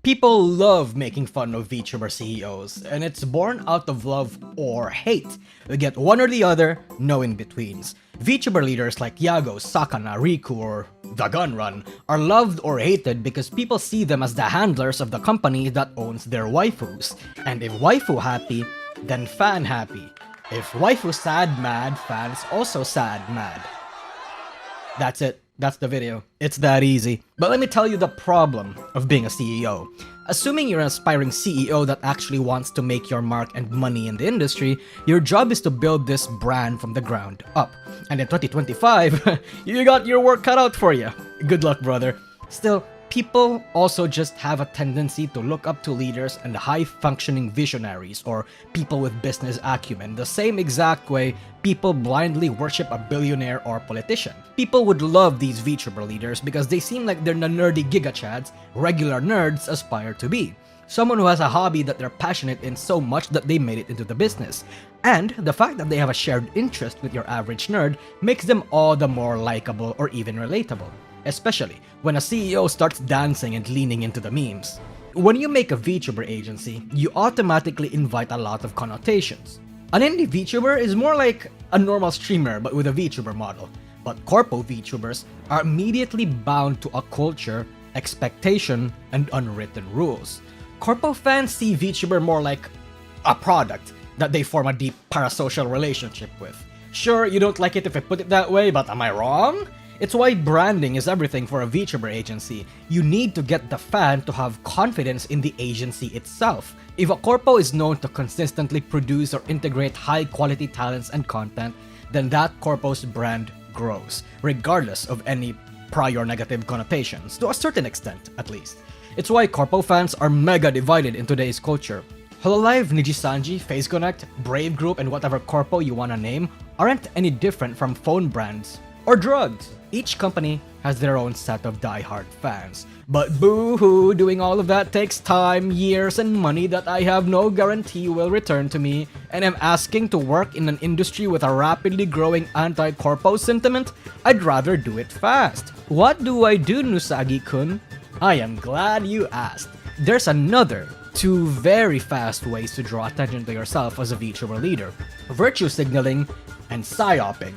People love making fun of VTuber CEOs, and it's born out of love or hate. We get one or the other, no in-betweens. VTuber leaders like Yago, Sakana, Riku, or The Gun Run are loved or hated because people see them as the handlers of the company that owns their waifus. And if waifu happy, then fan happy. If waifu sad mad, fans also sad mad. That's it. That's the video. It's that easy. But let me tell you the problem of being a CEO. Assuming you're an aspiring CEO that actually wants to make your mark and money in the industry, your job is to build this brand from the ground up. And in 2025, you got your work cut out for you. Good luck, brother. Still, people also just have a tendency to look up to leaders and high-functioning visionaries or people with business acumen the same exact way people blindly worship a billionaire or politician. People would love these VTuber leaders because they seem like they're the nerdy gigachads regular nerds aspire to be. Someone who has a hobby that they're passionate in so much that they made it into the business. And the fact that they have a shared interest with your average nerd makes them all the more likable or even relatable. Especially when a CEO starts dancing and leaning into the memes. When you make a VTuber agency, you automatically invite a lot of connotations. An indie VTuber is more like a normal streamer but with a VTuber model, but corpo VTubers are immediately bound to a culture, expectation, and unwritten rules. Corpo fans see VTuber more like a product that they form a deep parasocial relationship with. Sure, you don't like it if I put it that way, but am I wrong? It's why branding is everything for a VTuber agency. You need to get the fan to have confidence in the agency itself. If a corpo is known to consistently produce or integrate high-quality talents and content, then that corpo's brand grows, regardless of any prior negative connotations, to a certain extent, at least. It's why corpo fans are mega divided in today's culture. Hololive, Nijisanji, Face Connect, Brave Group, and whatever corpo you wanna name aren't any different from phone brands or drugs. Each company has their own set of die-hard fans. But boo-hoo, doing all of that takes time, years, and money that I have no guarantee will return to me, and I'm asking to work in an industry with a rapidly growing anti-corpo sentiment. I'd rather do it fast. What do I do, Nusagi-kun? I am glad you asked. There's another two very fast ways to draw attention to yourself as a VTuber leader: virtue signaling and psyoping.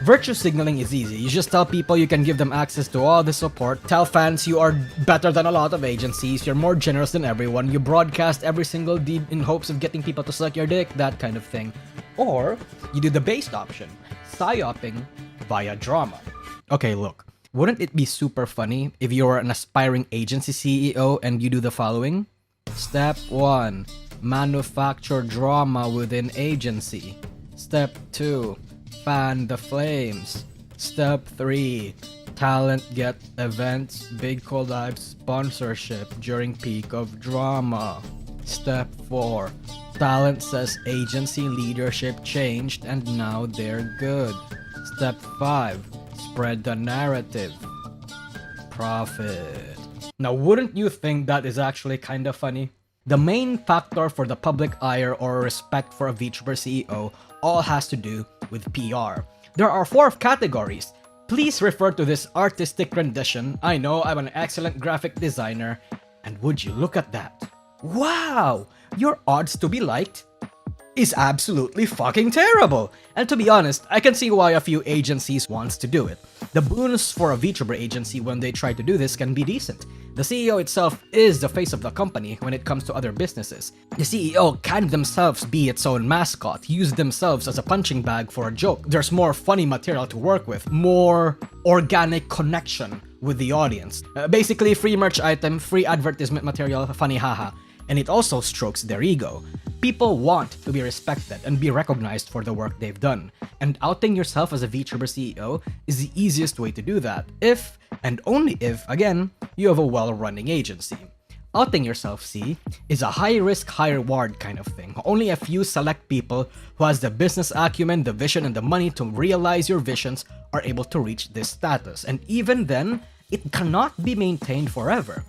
Virtue signaling is easy. You just tell people you can give them access to all the support, tell fans you are better than a lot of agencies, you're more generous than everyone, you broadcast every single deed in hopes of getting people to suck your dick, that kind of thing. Or, you do the based option, psyoping via drama. Okay, look, wouldn't it be super funny if you were an aspiring agency CEO and you do the following? Step 1. Manufacture drama within agency. Step 2. Fan the flames. Step 3. Talent get events, big collabs, sponsorship during peak of drama. Step 4. Talent says agency leadership changed and now they're good. Step 5. Spread the narrative. Profit. Now, wouldn't you think that is actually kinda funny? The main factor for the public ire or respect for a VTuber CEO all has to do with PR. There are 4 categories. Please refer to this artistic rendition. I know I'm an excellent graphic designer. And would you look at that? Wow! Your odds to be liked is absolutely fucking terrible! And to be honest, I can see why a few agencies wants to do it. The boons for a VTuber agency when they try to do this can be decent. The CEO itself is the face of the company when it comes to other businesses. The CEO can themselves be its own mascot, use themselves as a punching bag for a joke. There's more funny material to work with, more organic connection with the audience. Basically, free merch item, free advertisement material, funny haha. And it also strokes their ego. People want to be respected and be recognized for the work they've done. And outing yourself as a VTuber CEO is the easiest way to do that, if, and only if, again, you have a well-running agency. Outing yourself, see, is a high-risk, high-reward kind of thing. Only a few select people who has the business acumen, the vision, and the money to realize your visions are able to reach this status. And even then, it cannot be maintained forever.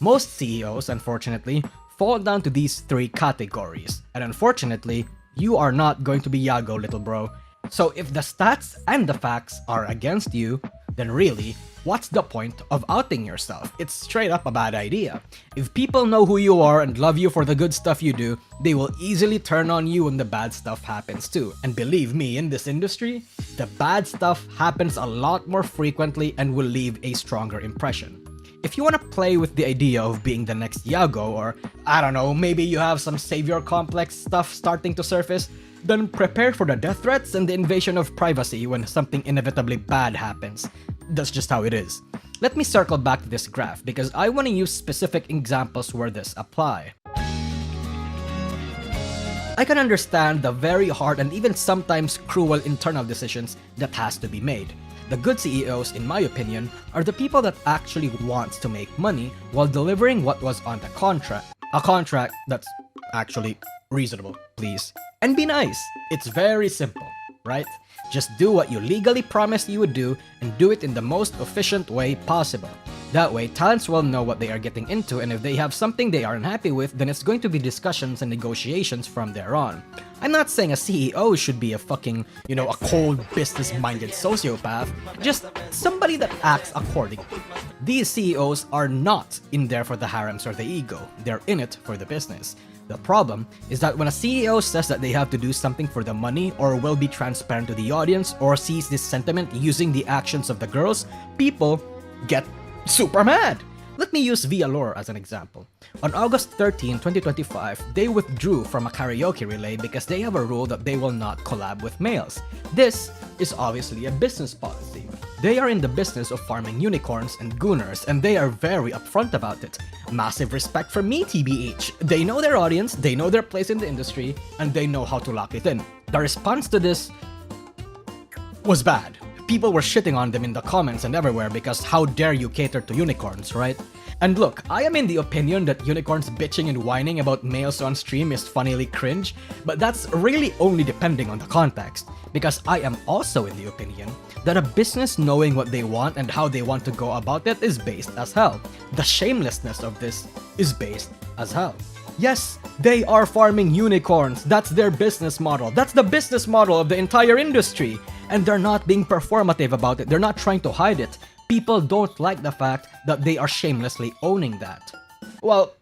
Most CEOs, unfortunately, fall down to these 3 categories. And unfortunately, you are not going to be Yago, little bro. So if the stats and the facts are against you, then really, what's the point of outing yourself? It's straight up a bad idea. If people know who you are and love you for the good stuff you do, they will easily turn on you when the bad stuff happens too. And believe me, in this industry, the bad stuff happens a lot more frequently and will leave a stronger impression. If you want to play with the idea of being the next Yago, or I don't know, maybe you have some savior complex stuff starting to surface, then prepare for the death threats and the invasion of privacy when something inevitably bad happens. That's just how it is. Let me circle back to this graph because I want to use specific examples where this apply. I can understand the very hard and even sometimes cruel internal decisions that has to be made. The good CEOs, in my opinion, are the people that actually wants to make money while delivering what was on the contract. A contract that's actually reasonable, please. And be nice. It's very simple, right? Just do what you legally promised you would do and do it in the most efficient way possible. That way, talents will know what they are getting into, and if they have something they are unhappy with, then it's going to be discussions and negotiations from there on. I'm not saying a CEO should be a fucking, a cold business-minded sociopath, just somebody that acts accordingly. These CEOs are not in there for the harems or the ego, they're in it for the business. The problem is that when a CEO says that they have to do something for the money or will be transparent to the audience or sees this sentiment using the actions of the girls, people get super mad. Let me use VLore as an example. On August 13, 2025, they withdrew from a karaoke relay because they have a rule that they will not collab with males. This is obviously a business policy. They are in the business of farming unicorns and gooners, and they are very upfront about it. Massive respect for me, TBH. They know their audience, they know their place in the industry, and they know how to lock it in. The response to this was bad. People were shitting on them in the comments and everywhere because how dare you cater to unicorns, right? And look, I am in the opinion that unicorns bitching and whining about males on stream is funnily cringe, but that's really only depending on the context, because I am also in the opinion that a business knowing what they want and how they want to go about it is based as hell. The shamelessness of this is based as hell. Yes, they are farming unicorns. That's their business model. That's the business model of the entire industry. And they're not being performative about it. They're not trying to hide it. People don't like the fact that they are shamelessly owning that. Well,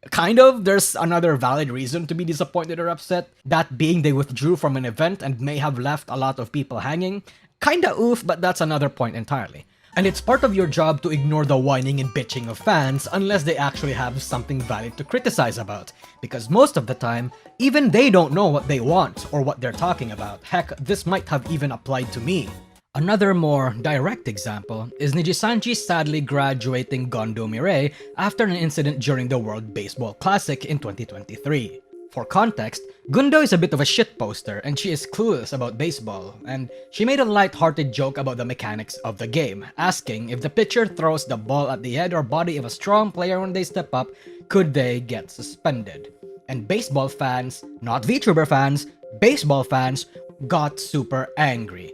kind of. There's another valid reason to be disappointed or upset. That being they withdrew from an event and may have left a lot of people hanging. Kinda oof, but that's another point entirely. And it's part of your job to ignore the whining and bitching of fans unless they actually have something valid to criticize about. Because most of the time, even they don't know what they want or what they're talking about. Heck, this might have even applied to me. Another more direct example is Nijisanji sadly graduating Gondo Mirai after an incident during the World Baseball Classic in 2023. For context, Gundo is a bit of a shitposter and she is clueless about baseball, and she made a light-hearted joke about the mechanics of the game, asking if the pitcher throws the ball at the head or body of a strong player when they step up, could they get suspended? And baseball fans, not VTuber fans, baseball fans got super angry.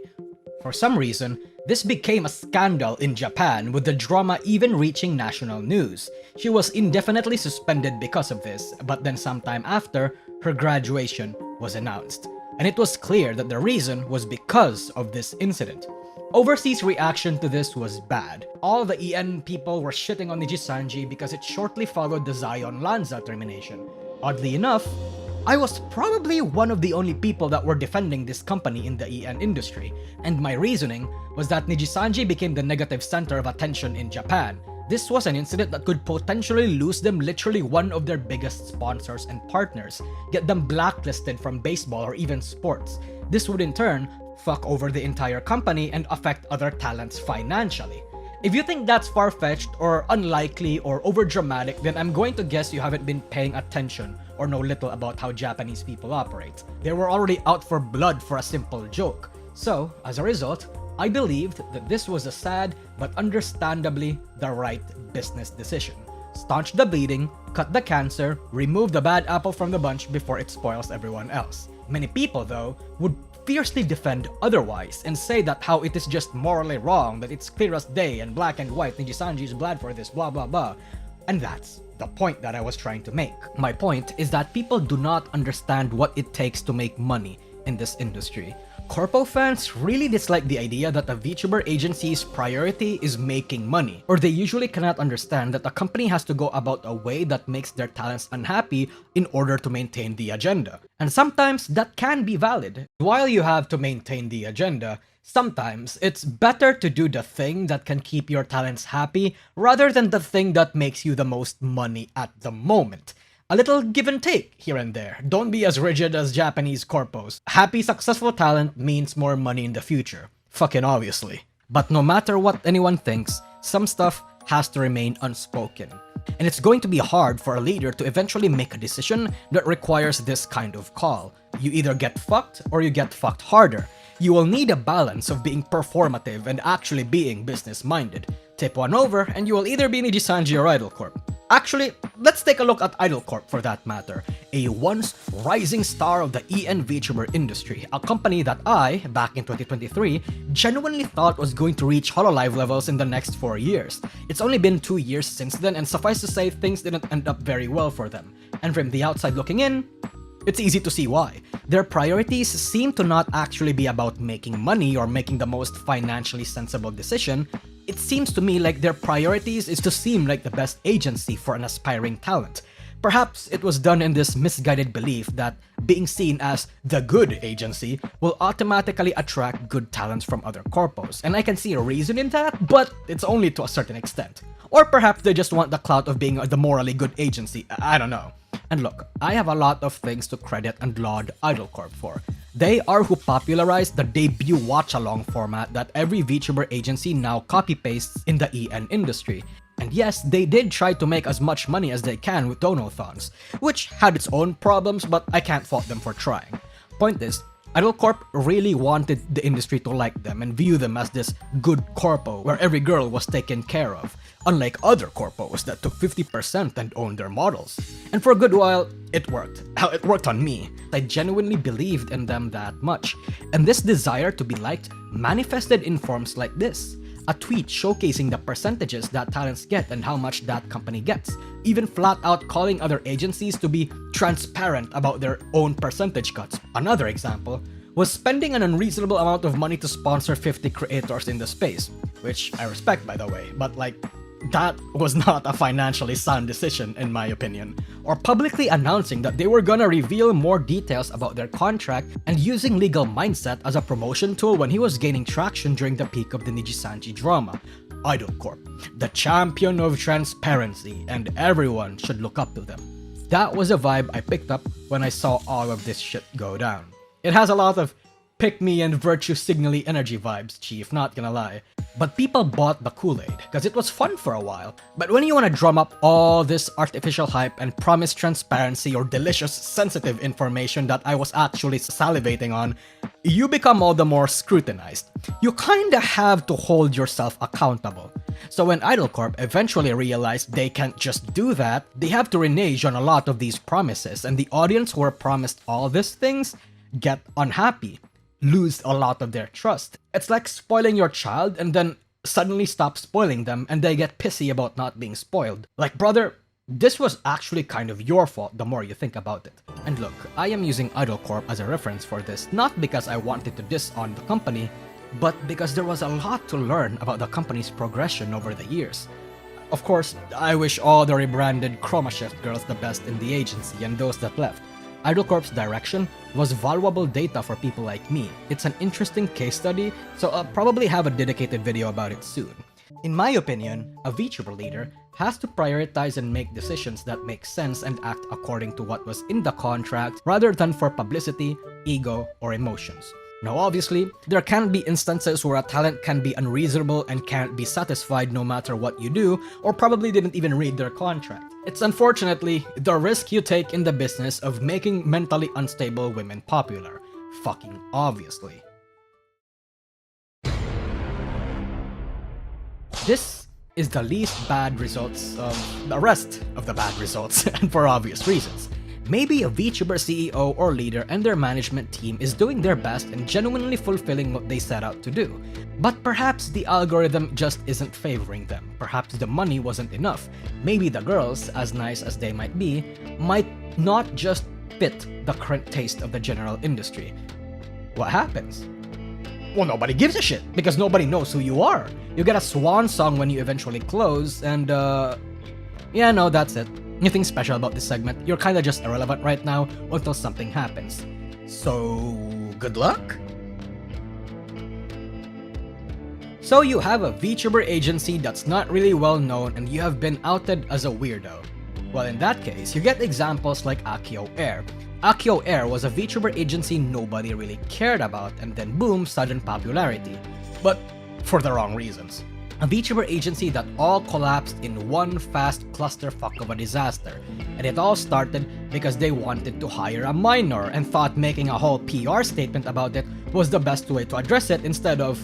For some reason, this became a scandal in Japan, with the drama even reaching national news. She was indefinitely suspended because of this, but then sometime after, her graduation was announced. And it was clear that the reason was because of this incident. Overseas reaction to this was bad. All the EN people were shitting on Nijisanji because it shortly followed the Zion Lanza termination. Oddly enough, I was probably one of the only people that were defending this company in the EN industry, and my reasoning was that Nijisanji became the negative center of attention in Japan. This was an incident that could potentially lose them literally one of their biggest sponsors and partners, get them blacklisted from baseball or even sports. This would in turn fuck over the entire company and affect other talents financially. If you think that's far-fetched or unlikely or overdramatic, then I'm going to guess you haven't been paying attention or know little about how Japanese people operate. They were already out for blood for a simple joke. So, as a result, I believed that this was a sad but understandably the right business decision. Staunch the bleeding, cut the cancer, remove the bad apple from the bunch before it spoils everyone else. Many people, though, would fiercely defend otherwise and say that how it is just morally wrong, that it's clear as day and black and white, Nijisanji is bad for this, blah blah blah. And that's the point that I was trying to make. My point is that people do not understand what it takes to make money in this industry. Corpo fans really dislike the idea that a VTuber agency's priority is making money, or they usually cannot understand that a company has to go about a way that makes their talents unhappy in order to maintain the agenda. And sometimes that can be valid. While you have to maintain the agenda, sometimes it's better to do the thing that can keep your talents happy rather than the thing that makes you the most money at the moment. A little give and take here and there. Don't be as rigid as Japanese corpos. Happy, successful talent means more money in the future. Fucking obviously. But no matter what anyone thinks, some stuff has to remain unspoken. And it's going to be hard for a leader to eventually make a decision that requires this kind of call. You either get fucked or you get fucked harder. You will need a balance of being performative and actually being business-minded. Tip one over and you will either be Nijisanji or Idol Corp. Actually, let's take a look at Idol Corp for that matter, a once rising star of the EN VTuber industry, a company that I, back in 2023, genuinely thought was going to reach Hololive levels in the next 4 years. It's only been 2 years since then, and suffice to say, things didn't end up very well for them. And from the outside looking in, it's easy to see why. Their priorities seem to not actually be about making money or making the most financially sensible decision. It seems to me like their priorities is to seem like the best agency for an aspiring talent. Perhaps it was done in this misguided belief that being seen as the good agency will automatically attract good talents from other corpos, and I can see a reason in that, but it's only to a certain extent. Or perhaps they just want the clout of being the morally good agency, I don't know. And look, I have a lot of things to credit and laud Idol Corp for. They are who popularized the debut watch-along format that every VTuber agency now copy-pastes in the EN industry. And yes, they did try to make as much money as they can with donathons, which had its own problems, but I can't fault them for trying. Point is, Idol Corp really wanted the industry to like them and view them as this good corpo where every girl was taken care of, unlike other corpos that took 50% and owned their models. And for a good while, it worked. Hell, it worked on me. I genuinely believed in them that much. And this desire to be liked manifested in forms like this. A tweet showcasing the percentages that talents get and how much that company gets, even flat out calling other agencies to be transparent about their own percentage cuts. Another example was spending an unreasonable amount of money to sponsor 50 creators in the space, which I respect by the way, but that was not a financially sound decision in my opinion. Or publicly announcing that they were gonna reveal more details about their contract and using legal mindset as a promotion tool when he was gaining traction during the peak of the Nijisanji drama. Idol Corp, the champion of transparency, and everyone should look up to them. That was a vibe I picked up when I saw all of this shit go down. It has a lot of pick-me and virtue signally energy vibes, chief, not gonna lie. But people bought the Kool-Aid, because it was fun for a while. But when you want to drum up all this artificial hype and promise transparency or delicious sensitive information that I was actually salivating on, you become all the more scrutinized. You kinda have to hold yourself accountable. So when Idol Corp eventually realized they can't just do that, they have to renege on a lot of these promises, and the audience who were promised all these things get unhappy, lose a lot of their trust. It's like spoiling your child and then suddenly stop spoiling them and they get pissy about not being spoiled. Like, brother, this was actually kind of your fault the more you think about it. And look, I am using Idol Corp as a reference for this, not because I wanted to diss on the company, but because there was a lot to learn about the company's progression over the years. Of course, I wish all the rebranded Chroma Shift girls the best in the agency and those that left. Idol Corp's direction was valuable data for people like me. It's an interesting case study, so I'll probably have a dedicated video about it soon. In my opinion, a VTuber leader has to prioritize and make decisions that make sense and act according to what was in the contract rather than for publicity, ego, or emotions. Now obviously, there can be instances where a talent can be unreasonable and can't be satisfied no matter what you do, or probably didn't even read their contract. It's unfortunately the risk you take in the business of making mentally unstable women popular. Fucking obviously. This is the least bad results of the rest of the bad results, and for obvious reasons. Maybe a VTuber CEO or leader and their management team is doing their best and genuinely fulfilling what they set out to do. But perhaps the algorithm just isn't favoring them. Perhaps the money wasn't enough. Maybe the girls, as nice as they might be, might not just fit the current taste of the general industry. What happens? well, nobody gives a shit because nobody knows who you are. You get a swan song when you eventually close, and yeah, no, that's it. Nothing special about this segment. You're kinda just irrelevant right now until something happens. So, good luck? So you have a VTuber agency that's not really well known and you have been outed as a weirdo. Well, in that case, you get examples like Akio Air. Akio Air was a VTuber agency nobody really cared about, and then boom, sudden popularity. But for the wrong reasons. A VTuber agency that all collapsed in one fast clusterfuck of a disaster. And it all started because they wanted to hire a minor and thought making a whole PR statement about it was the best way to address it instead of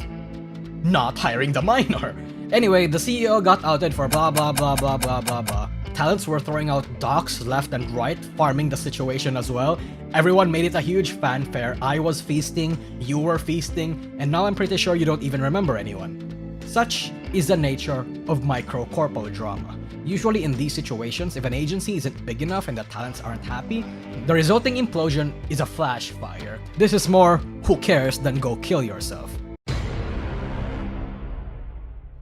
not hiring the minor. Anyway, the CEO got outed for blah blah blah blah blah blah blah. Talents were throwing out docs left and right, farming the situation as well. Everyone made it a huge fanfare. I was feasting, you were feasting, and now I'm pretty sure you don't even remember anyone. Such is the nature of micro-corpo drama. Usually in these situations, if an agency isn't big enough and the talents aren't happy, the resulting implosion is a flash fire. This is more who cares than go kill yourself.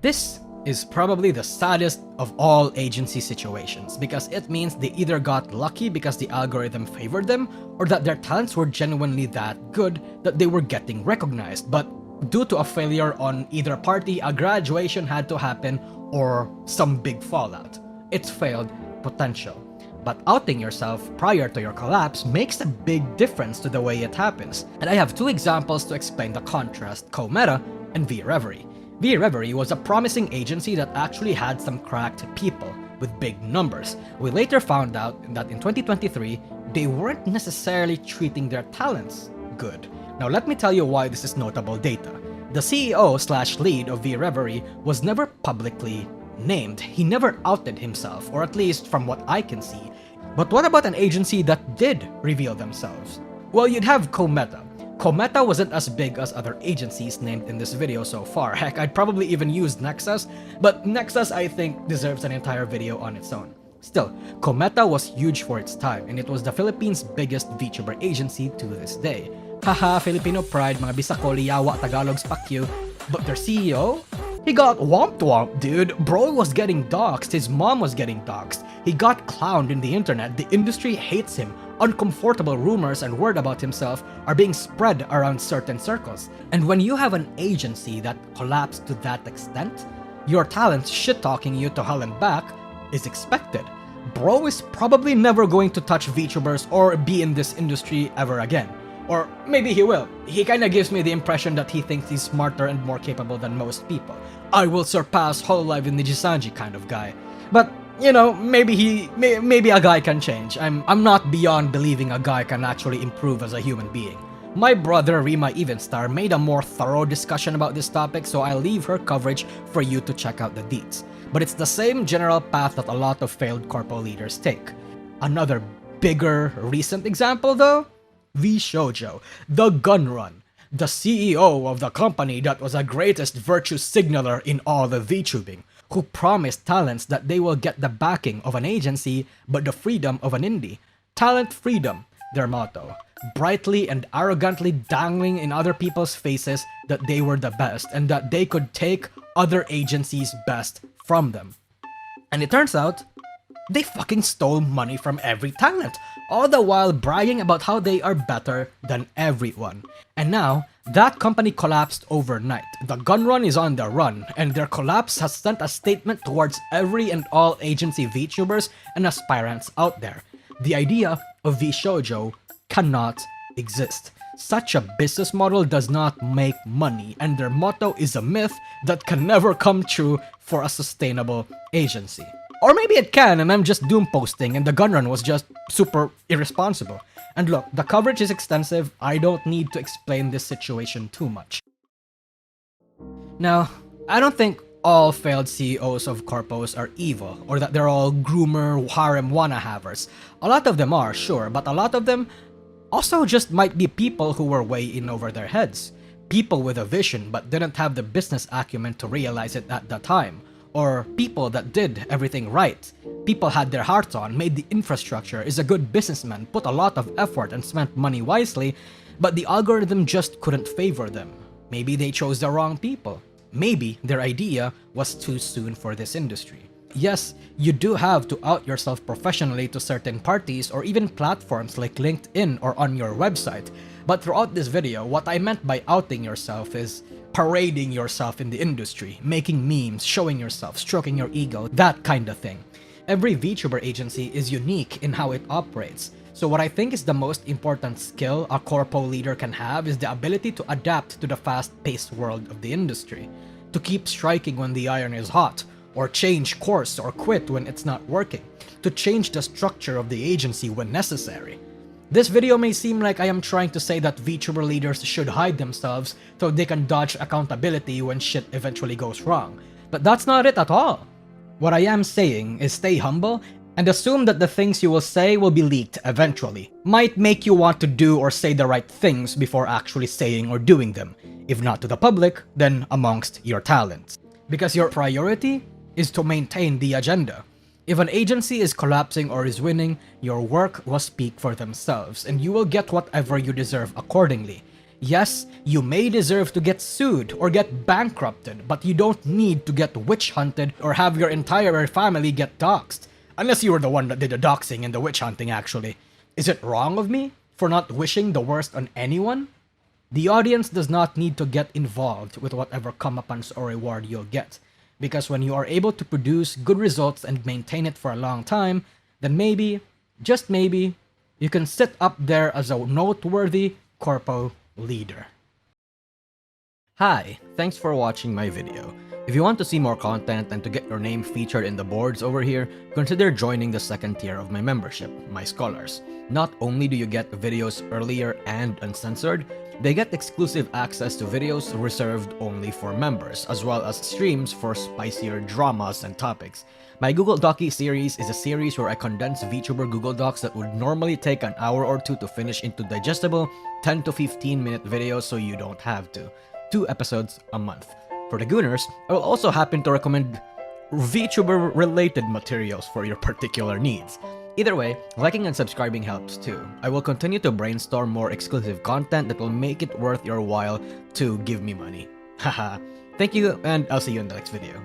This is probably the saddest of all agency situations because it means they either got lucky because the algorithm favored them or that their talents were genuinely that good that they were getting recognized, but due to a failure on either party, a graduation had to happen or some big fallout. It's failed potential. But outing yourself prior to your collapse makes a big difference to the way it happens. And I have two examples to explain the contrast: Cometa and V-Reverie. V-Reverie was a promising agency that actually had some cracked people with big numbers. We later found out that in 2023, they weren't necessarily treating their talents good. Now let me tell you why this is notable data. The CEO/lead of V-Reverie was never publicly named. He never outed himself, or at least from what I can see. But what about an agency that did reveal themselves? Well, you'd have Cometa. Cometa wasn't as big as other agencies named in this video so far. Heck, I'd probably even use Nexus, but Nexus I think deserves an entire video on its own. Still, Cometa was huge for its time, and it was the Philippines' biggest VTuber agency to this day. Haha, Filipino pride, mga Bisakoli, yawa, Tagalogs, fuck you. But their CEO? He got womp, dude. Bro was getting doxxed, his mom was getting doxxed. He got clowned in the internet, the industry hates him. Uncomfortable rumors and word about himself are being spread around certain circles. And when you have an agency that collapsed to that extent, your talent shit-talking you to hell and back is expected. Bro is probably never going to touch VTubers or be in this industry ever again. Or maybe he will. He kinda gives me the impression that he thinks he's smarter and more capable than most people. I will surpass Hololive in Nijisanji kind of guy. But, you know, maybe a guy can change. I'm not beyond believing a guy can actually improve as a human being. My brother Rima Evenstar made a more thorough discussion about this topic, so I'll leave her coverage for you to check out the deets. But it's the same general path that a lot of failed corpo leaders take. Another bigger recent example though? VShojo, the gun run. The CEO of the company that was the greatest virtue signaler in all of VTubing, who promised talents that they will get the backing of an agency but the freedom of an indie. Talent freedom, their motto. Brightly and arrogantly dangling in other people's faces that they were the best and that they could take other agencies' best from them. And it turns out, they fucking stole money from every talent, all the while bragging about how they are better than everyone. And now, that company collapsed overnight. The gun run is on the run, and their collapse has sent a statement towards every and all agency VTubers and aspirants out there. The idea of VShojo cannot exist. Such a business model does not make money, and their motto is a myth that can never come true for a sustainable agency. Or maybe it can, and I'm just doom posting, and the gun run was just super irresponsible. And look, the coverage is extensive, I don't need to explain this situation too much. Now, I don't think all failed CEOs of corpos are evil, or that they're all groomer, harem wanna-havers. A lot of them are, sure, but a lot of them also just might be people who were way in over their heads. People with a vision but didn't have the business acumen to realize it at the time. Or people that did everything right. People had their hearts on, made the infrastructure, is a good businessman, put a lot of effort and spent money wisely, but the algorithm just couldn't favor them. Maybe they chose the wrong people. Maybe their idea was too soon for this industry. Yes, you do have to out yourself professionally to certain parties or even platforms like LinkedIn or on your website, but throughout this video, what I meant by outing yourself is parading yourself in the industry, making memes, showing yourself, stroking your ego, that kind of thing. Every VTuber agency is unique in how it operates, so what I think is the most important skill a corpo leader can have is the ability to adapt to the fast-paced world of the industry, to keep striking when the iron is hot, or change course or quit when it's not working, to change the structure of the agency when necessary. This video may seem like I am trying to say that VTuber leaders should hide themselves so they can dodge accountability when shit eventually goes wrong, but that's not it at all. What I am saying is stay humble and assume that the things you will say will be leaked eventually. Might make you want to do or say the right things before actually saying or doing them. If not to the public, then amongst your talents. Because your priority is to maintain the agenda. If an agency is collapsing or is winning, your work will speak for themselves and you will get whatever you deserve accordingly. Yes, you may deserve to get sued or get bankrupted, but you don't need to get witch hunted or have your entire family get doxxed. Unless you were the one that did the doxing and the witch hunting actually. Is it wrong of me for not wishing the worst on anyone? The audience does not need to get involved with whatever comeuppance or reward you'll get. Because when you are able to produce good results and maintain it for a long time, then maybe, just maybe, you can sit up there as a noteworthy corpo leader. Hi, thanks for watching my video. If you want to see more content and to get your name featured in the boards over here, consider joining the second tier of my membership, my scholars. Not only do you get videos earlier and uncensored, they get exclusive access to videos reserved only for members, as well as streams for spicier dramas and topics. My Google Doci series is a series where I condense VTuber Google Docs that would normally take an hour or two to finish into digestible 10 to 15 minute videos so you don't have to. 2 episodes a month. For the Gooners, I will also happen to recommend VTuber related materials for your particular needs. Either way, liking and subscribing helps too. I will continue to brainstorm more exclusive content that will make it worth your while to give me money. Haha. Thank you, and I'll see you in the next video.